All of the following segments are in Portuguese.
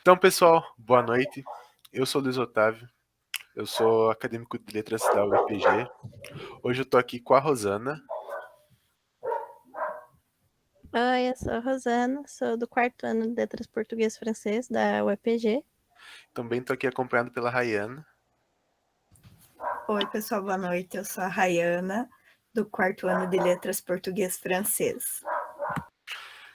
Então, pessoal, boa noite. Eu sou o Luiz Otávio, eu sou acadêmico de letras da UEPG. Hoje eu tô aqui com a Rosana. Oi, eu sou a Rosana, sou do quarto ano de Letras Português e Francês da UEPG. Também tô aqui acompanhado pela Rayana. Oi, pessoal, boa noite. Eu sou a Rayana, do quarto ano de Letras Português e Francês.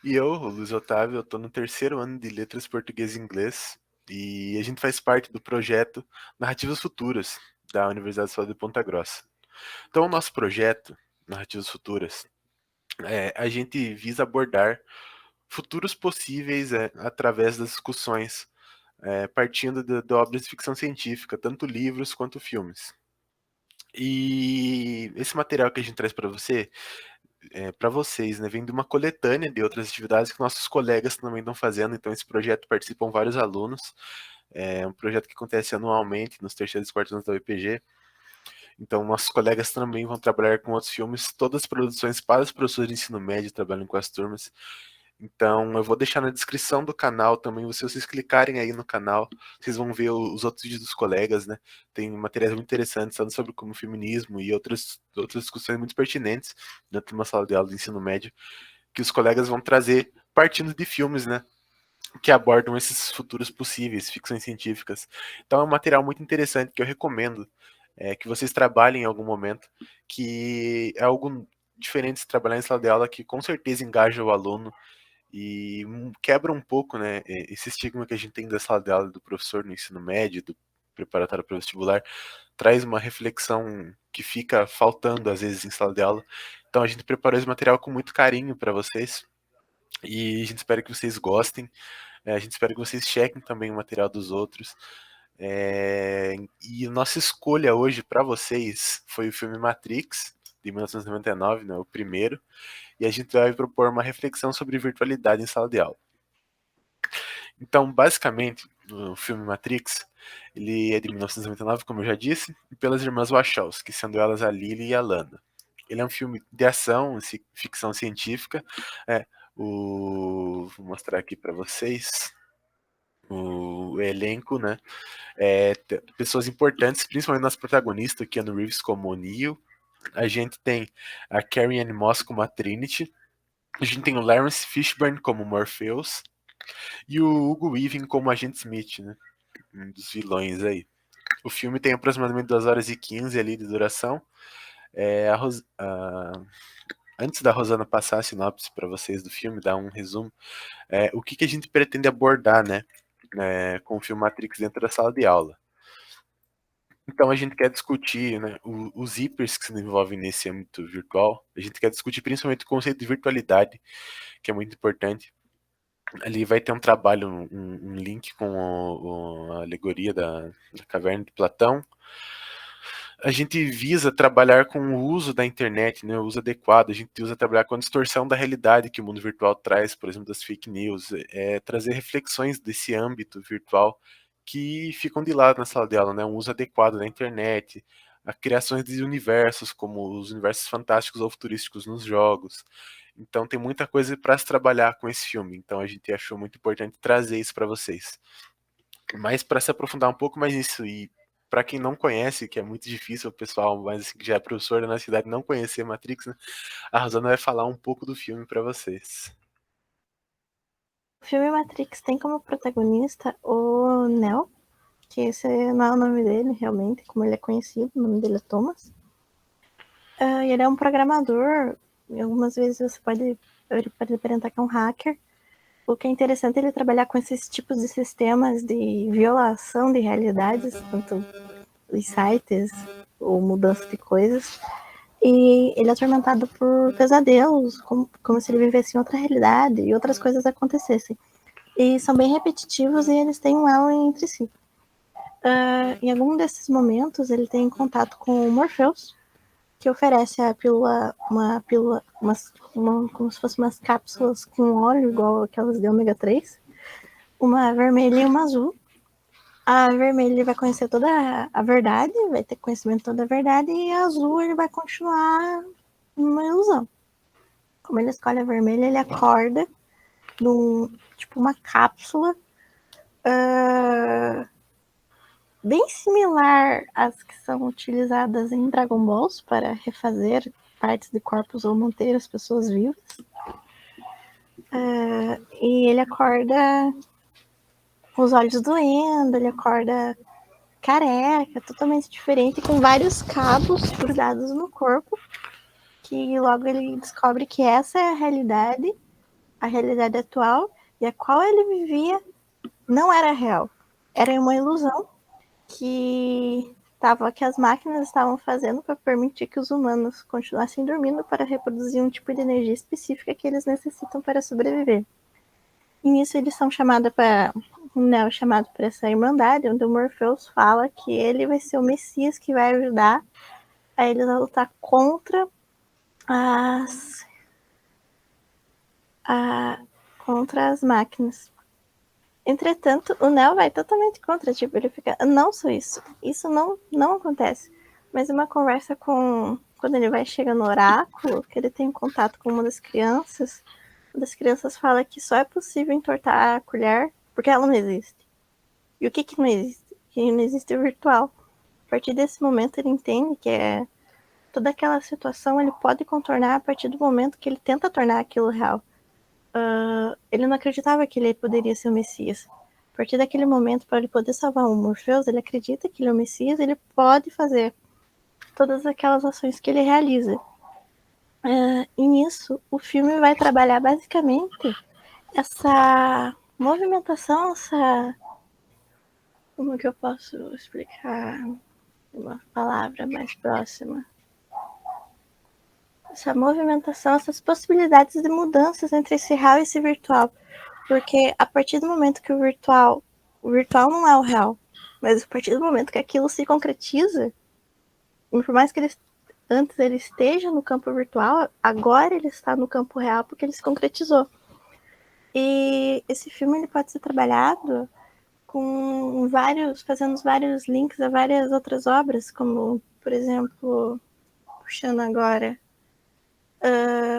E eu, o Luiz Otávio, eu tô no terceiro ano de letras português e inglês. E a gente faz parte do projeto Narrativas Futuras, da Universidade Estadual de Ponta Grossa. Então, o nosso projeto, Narrativas Futuras, a gente visa abordar futuros possíveis através das discussões, partindo de obras de ficção científica, tanto livros quanto filmes. E esse material que a gente traz para para vocês, né, vem de uma coletânea de outras atividades que nossos colegas também estão fazendo. Então, esse projeto participam vários alunos. É um projeto que acontece anualmente nos terceiros e quartos anos da UEPG. Então, nossos colegas também vão trabalhar com outros filmes, todas as produções para os professores de ensino médio trabalham com as turmas. Então, eu vou deixar na descrição do canal também, se vocês clicarem aí no canal, vocês vão ver os outros vídeos dos colegas, né? Tem materiais muito interessantes falando sobre como feminismo e outras discussões muito pertinentes dentro de uma sala de aula de ensino médio, que os colegas vão trazer partindo de filmes, né? Que abordam esses futuros possíveis, ficções científicas. Então, é um material muito interessante que eu recomendo que vocês trabalhem em algum momento, que é algo diferente de trabalhar em sala de aula que com certeza engaja o aluno e quebra um pouco, né, esse estigma que a gente tem da sala de aula do professor no ensino médio, do preparatório para o vestibular, traz uma reflexão que fica faltando às vezes em sala de aula. Então a gente preparou esse material com muito carinho para vocês e a gente espera que vocês gostem. A gente espera que vocês chequem também o material dos outros. E a nossa escolha hoje para vocês foi o filme Matrix, de 1999, né, o primeiro, e a gente vai propor uma reflexão sobre virtualidade em sala de aula. Então, basicamente, o filme Matrix, ele é de 1999, como eu já disse, e pelas irmãs Wachowski, sendo elas a Lily e a Lana. Ele é um filme de ação, ficção científica. Vou mostrar aqui para vocês o elenco, né? Pessoas importantes, principalmente nas protagonistas, Keanu Reeves como o Neo. A gente tem a Carrie Ann Moss como a Trinity. A gente tem o Lawrence Fishburne como Morpheus. E o Hugo Weaving como Agente Smith, né? Um dos vilões aí. O filme tem aproximadamente 2 horas e 15 ali de duração. Antes da Rosana passar a sinopse para vocês do filme, dar um resumo, o que a gente pretende abordar, né? Com o filme Matrix dentro da sala de aula. Então a gente quer discutir, né, os hipers que se envolvem nesse âmbito virtual. A gente quer discutir principalmente o conceito de virtualidade, que é muito importante. Ali vai ter um trabalho, um link com a alegoria da caverna de Platão. A gente visa trabalhar com o uso da internet, né, o uso adequado. A gente usa trabalhar com a distorção da realidade que o mundo virtual traz, por exemplo, das fake news, trazer reflexões desse âmbito virtual que ficam de lado na sala de aula, né, um uso adequado da internet, a criações de universos, como os universos fantásticos ou futurísticos nos jogos. Então tem muita coisa para se trabalhar com esse filme. Então a gente achou muito importante trazer isso para vocês. Mas para se aprofundar um pouco mais nisso e para quem não conhece, que é muito difícil o pessoal, mas assim, que já é professor da nossa cidade não conhecer Matrix, né? A Rosana vai falar um pouco do filme para vocês. O filme Matrix tem como protagonista o Neo, que esse não é o nome dele realmente, como ele é conhecido, o nome dele é Thomas. Ele é um programador, e algumas vezes ele pode aparentar que é um hacker. O que é interessante é ele trabalhar com esses tipos de sistemas de violação de realidades, tanto os sites ou mudança de coisas. E ele é atormentado por pesadelos, como se ele vivesse em outra realidade e outras coisas acontecessem. E são bem repetitivos e eles têm um elo entre si. Em algum desses momentos, ele tem contato com o Morpheus, que oferece como se fossem umas cápsulas com óleo, igual aquelas de ômega 3, uma vermelha e uma azul. A vermelha ele vai conhecer toda a verdade, vai ter conhecimento de toda a verdade, e a azul ele vai continuar numa ilusão. Como ele escolhe a vermelha, ele acorda num, tipo uma cápsula bem similar às que são utilizadas em Dragon Balls para refazer partes de corpos ou manter as pessoas vivas. E ele acorda com os olhos doendo, ele acorda careca, totalmente diferente, com vários cabos grudados no corpo, que logo ele descobre que essa é a realidade atual, e a qual ele vivia não era real. Era uma ilusão que as máquinas estavam fazendo para permitir que os humanos continuassem dormindo para reproduzir um tipo de energia específica que eles necessitam para sobreviver. E nisso eles são chamados para o Neo chamado para essa irmandade, onde o Morpheus fala que ele vai ser o Messias que vai ajudar a eles a lutar contra as máquinas. Entretanto, o Neo vai totalmente contra, tipo, ele fica, não sou isso não acontece. Mas uma conversa quando ele vai chegar no oráculo, que ele tem contato com uma das crianças fala que só é possível entortar a colher porque ela não existe. E o que não existe? Que não existe o virtual. A partir desse momento ele entende que toda aquela situação ele pode contornar a partir do momento que ele tenta tornar aquilo real. Ele não acreditava que ele poderia ser o Messias. A partir daquele momento, para ele poder salvar o Morpheus, ele acredita que ele é o Messias, ele pode fazer todas aquelas ações que ele realiza. E nisso, o filme vai trabalhar basicamente essa movimentação, como que eu posso explicar uma palavra mais próxima? Essa movimentação, essas possibilidades de mudanças entre esse real e esse virtual. Porque a partir do momento que o virtual não é o real, mas a partir do momento que aquilo se concretiza, por mais que antes ele esteja no campo virtual, agora ele está no campo real porque ele se concretizou. E esse filme ele pode ser trabalhado fazendo vários links a várias outras obras, como, por exemplo, puxando agora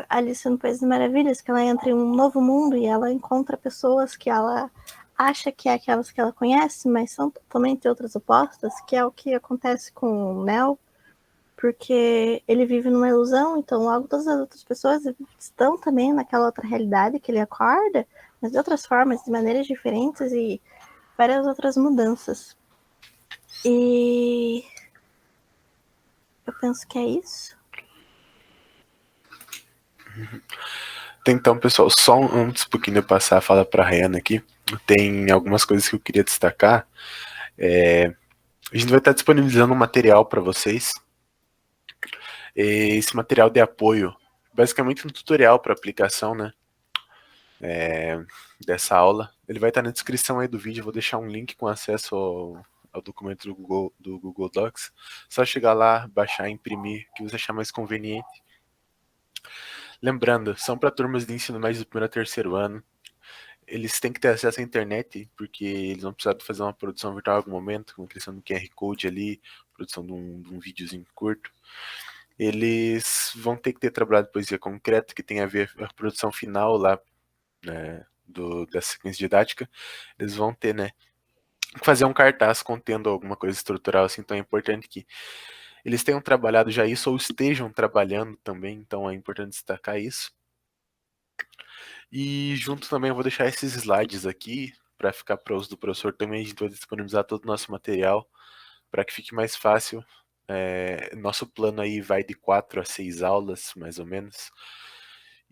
Alice no País das Maravilhas, que ela entra em um novo mundo e ela encontra pessoas que ela acha que é aquelas que ela conhece, mas são totalmente outras opostas, que é o que acontece com o Neo, porque ele vive numa ilusão, então logo todas as outras pessoas estão também naquela outra realidade que ele acorda, mas de outras formas, de maneiras diferentes e várias outras mudanças. E eu penso que é isso. Então, pessoal, só antes de eu passar a fala para a Rayana aqui, tem algumas coisas que eu queria destacar. A gente vai estar disponibilizando um material para vocês. Esse material de apoio, basicamente um tutorial para aplicação, né, dessa aula. Ele vai estar na descrição aí do vídeo, eu vou deixar um link com acesso ao documento do Google Docs. Só chegar lá, baixar, imprimir, o que você achar mais conveniente. Lembrando, são para turmas de ensino médio do primeiro a terceiro ano. Eles têm que ter acesso à internet, porque eles vão precisar fazer uma produção virtual em algum momento, com a criação do QR Code ali, produção de um videozinho curto. Eles vão ter que ter trabalhado poesia concreta, que tem a ver com a produção final lá, né, dessa sequência didática. Eles vão ter, né, fazer um cartaz contendo alguma coisa estrutural, assim, então é importante que eles tenham trabalhado já isso ou estejam trabalhando também, então é importante destacar isso. E junto também eu vou deixar esses slides aqui para ficar para uso do professor também. A gente vai disponibilizar todo o nosso material para que fique mais fácil. Nosso plano aí vai de 4 a 6 aulas, mais ou menos.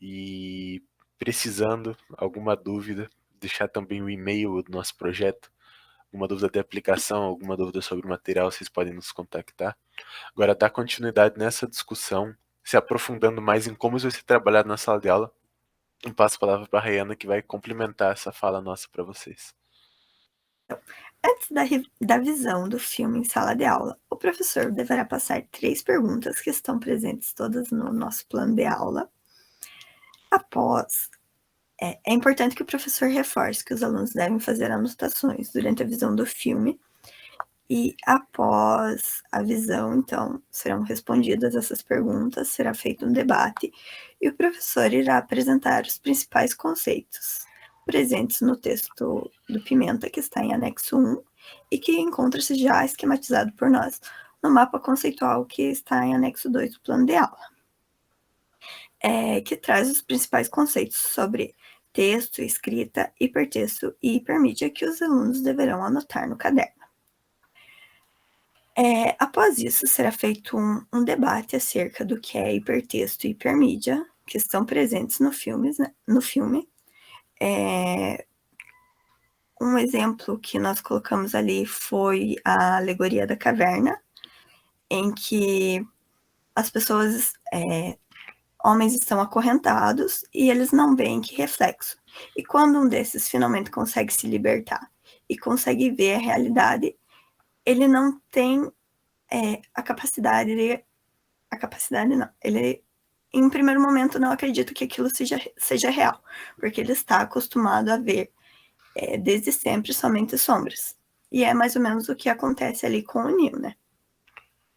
E precisando, alguma dúvida, deixar também o e-mail do nosso projeto. Alguma dúvida de aplicação, alguma dúvida sobre o material, vocês podem nos contactar. Agora, dar continuidade nessa discussão, se aprofundando mais em como isso vai ser trabalhado na sala de aula, eu passo a palavra para a Rayana, que vai complementar essa fala nossa para vocês. Antes da visão do filme em sala de aula, o professor deverá passar 3 perguntas que estão presentes todas no nosso plano de aula. Após, é importante que o professor reforce que os alunos devem fazer anotações durante a visão do filme. E após a visão, então, serão respondidas essas perguntas, será feito um debate e o professor irá apresentar os principais conceitos. presentes no texto do Pimenta, que está em anexo 1, e que encontra-se já esquematizado por nós no mapa conceitual que está em anexo 2 do plano de aula, que traz os principais conceitos sobre texto, escrita, hipertexto e hipermídia que os alunos deverão anotar no caderno. Após isso, será feito um debate acerca do que é hipertexto e hipermídia, que estão presentes no filme. Um exemplo que nós colocamos ali foi a alegoria da caverna, em que as pessoas, homens estão acorrentados e eles não veem que reflexo. E quando um desses finalmente consegue se libertar e consegue ver a realidade, ele não tem a capacidade não. Ele, em primeiro momento, não acredita que aquilo seja real, porque ele está acostumado a ver desde sempre somente sombras. E é mais ou menos o que acontece ali com o Neo, né?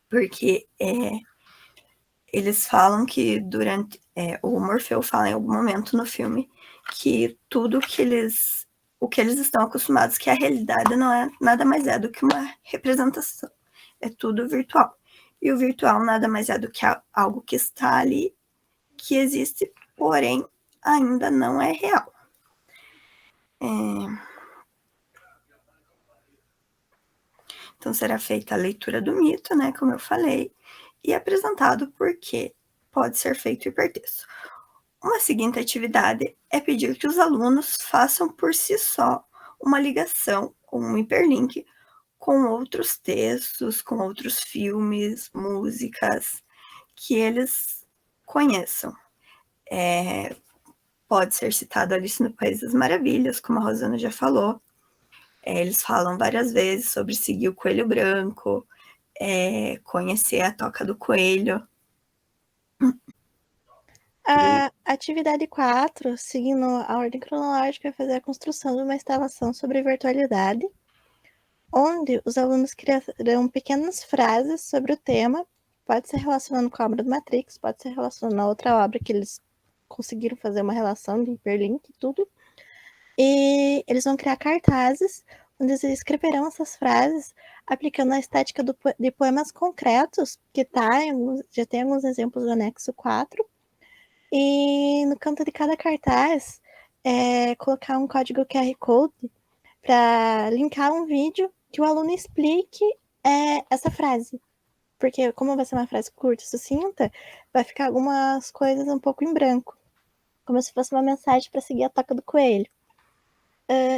Porque eles falam que o Morfeu fala em algum momento no filme que tudo o que eles estão acostumados, que a realidade não é nada mais do que uma representação. É tudo virtual. E o virtual nada mais do que algo que está ali, que existe, porém ainda não é real. Então será feita a leitura do mito, né, como eu falei, e apresentado por que pode ser feito hipertexto. Uma seguinte atividade é pedir que os alunos façam por si só uma ligação, ou um hiperlink, com outros textos, com outros filmes, músicas, que eles conheçam. Pode ser citado Alice no País das Maravilhas, como a Rosana já falou. Eles falam várias vezes sobre seguir o coelho branco, conhecer a toca do coelho. A atividade 4, seguindo a ordem cronológica, é fazer a construção de uma instalação sobre virtualidade, onde os alunos criarão pequenas frases sobre o tema, pode ser relacionando com a obra do Matrix, pode ser relacionando a outra obra que eles conseguiram fazer uma relação de hiperlink e tudo. E eles vão criar cartazes, onde eles escreverão essas frases aplicando a estética de poemas concretos, que já tem alguns exemplos do anexo 4. E no canto de cada cartaz, colocar um código QR Code para linkar um vídeo que o aluno explique essa frase. Porque como vai ser uma frase curta e sucinta, vai ficar algumas coisas um pouco em branco. Como se fosse uma mensagem para seguir a toca do coelho.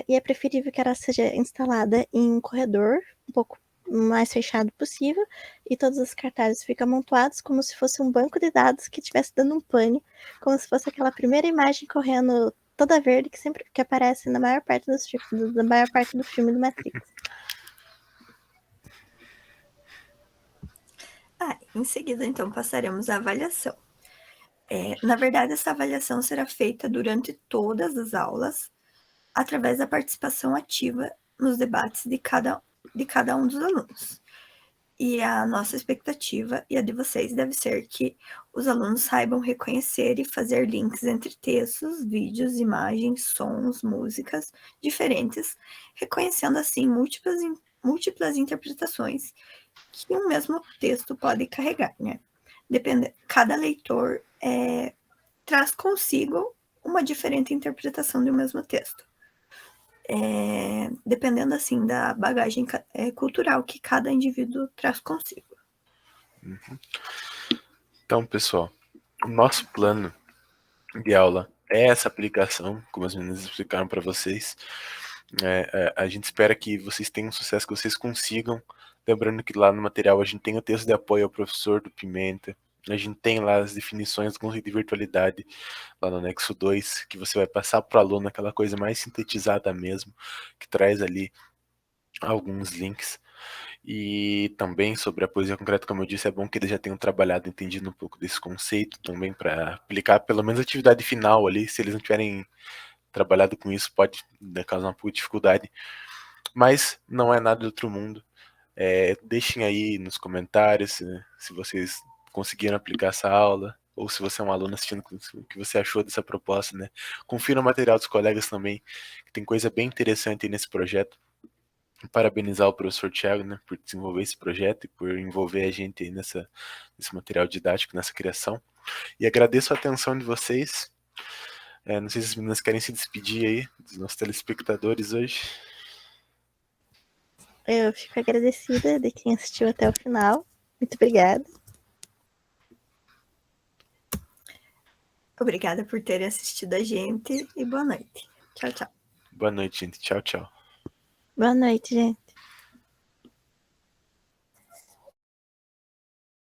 E é preferível que ela seja instalada em um corredor um pouco mais fechado possível, e todos os cartazes ficam amontoados como se fosse um banco de dados que estivesse dando um pane, como se fosse aquela primeira imagem correndo toda verde que aparece na maior parte do filme do Matrix. Em seguida, então, passaremos à avaliação. Na verdade, essa avaliação será feita durante todas as aulas, através da participação ativa nos debates de cada um dos alunos. E a nossa expectativa e a de vocês deve ser que os alunos saibam reconhecer e fazer links entre textos, vídeos, imagens, sons, músicas diferentes, reconhecendo assim múltiplas interpretações que um mesmo texto pode carregar, né? Cada leitor traz consigo uma diferente interpretação de um mesmo texto. Dependendo assim da bagagem cultural que cada indivíduo traz consigo. Então, pessoal, o nosso plano de aula é essa aplicação, como as meninas explicaram para vocês. A gente espera que vocês tenham sucesso, que vocês consigam. Lembrando que lá no material a gente tem o texto de apoio ao professor do Pimenta, a gente tem lá as definições do conceito de virtualidade, lá no anexo 2, que você vai passar para o aluno aquela coisa mais sintetizada mesmo, que traz ali alguns links. E também sobre a poesia concreta, como eu disse, é bom que eles já tenham trabalhado, entendido um pouco desse conceito também, para aplicar pelo menos a atividade final ali. Se eles não tiverem trabalhado com isso, pode causar um pouco de dificuldade, mas não é nada do outro mundo. Deixem aí nos comentários se vocês conseguiram aplicar essa aula, ou se você é um aluno assistindo, o que você achou dessa proposta, né? Confira o material dos colegas também, que tem coisa bem interessante aí nesse projeto. Parabenizar o professor Thiago, né, por desenvolver esse projeto e por envolver a gente aí nesse material didático, nessa criação. E agradeço a atenção de vocês. Não sei se as meninas querem se despedir aí dos nossos telespectadores hoje. Eu fico agradecida de quem assistiu até o final. Muito obrigada. Obrigada por terem assistido a gente e boa noite. Tchau, tchau. Boa noite, gente. Tchau, tchau. Boa noite, gente.